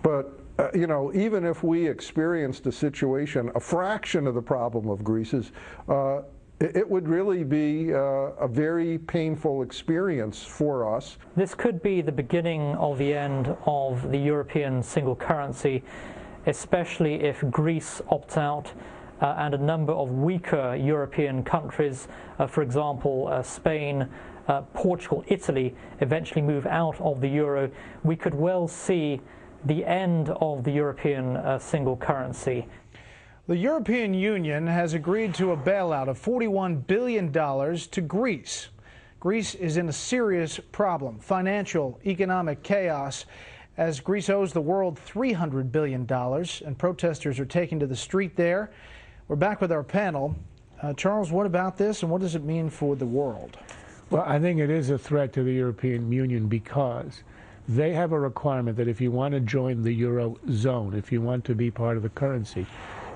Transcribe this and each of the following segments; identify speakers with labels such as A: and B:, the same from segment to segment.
A: But you know, even if we experienced a situation, a fraction of the problem of Greece's, it would really be a very painful experience for us.
B: This could be the beginning of the end of the European single currency, especially if Greece opts out and a number of weaker European countries, for example, Spain, Portugal, Italy, eventually move out of the euro. We could well see the end of the European single currency.
C: The European Union has agreed to a bailout of $41 billion to Greece. Greece is in a serious problem, financial, economic chaos, as Greece owes the world $300 billion, and protesters are taking to the street there. We're back with our panel. Charles, what about this, and what does it mean for the world?
D: Well, I think it is a threat to the European Union because they have a requirement that if you want to join the Eurozone, if you want to be part of the currency,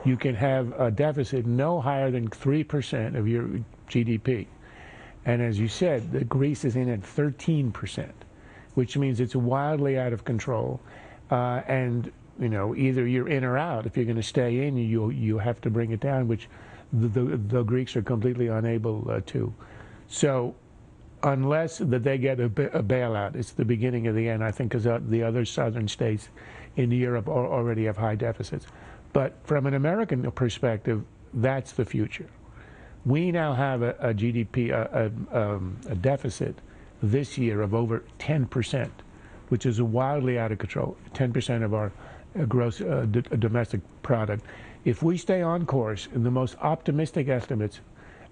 D: you can have a deficit no higher than 3% of your GDP. And as you said, Greece is in at 13%, which means it's wildly out of control. And, you know, either you're in or out. If you're going to stay in, you have to bring it down, which the Greeks are completely unable to. So unless that they get a bailout, it's the beginning of the end, I think, because the other southern states in Europe already have high deficits. But from an American perspective, that's the future. We now have a GDP, a deficit this year of over 10%, which is wildly out of control, 10% of our gross domestic product. If we stay on course, and the most optimistic estimates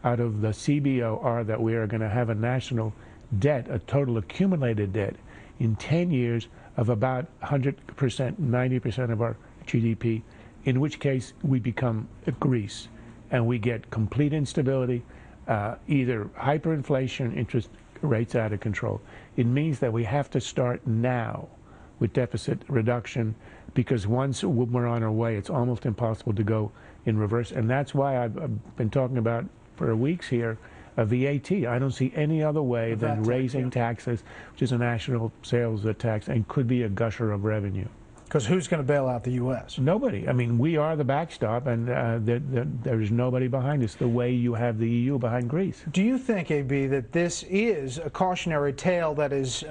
D: out of the CBO are that we are going to have a national debt, a total accumulated debt, in 10 years of about 100%, 90% of our GDP, in which case we become Greece and we get complete instability, either hyperinflation, interest rates out of control. It means that we have to start now with deficit reduction, because once we're on our way, it's almost impossible to go in reverse. And that's why I've been talking about for weeks here VAT. I don't see any other way than raising taxes, which is a national sales tax and could be a gusher of revenue.
C: Because who's going to bail out the U.S.?
D: Nobody. I mean, we are the backstop, and there's nobody behind us the way you have the EU behind Greece.
C: Do you think, AB, that this is a cautionary tale that is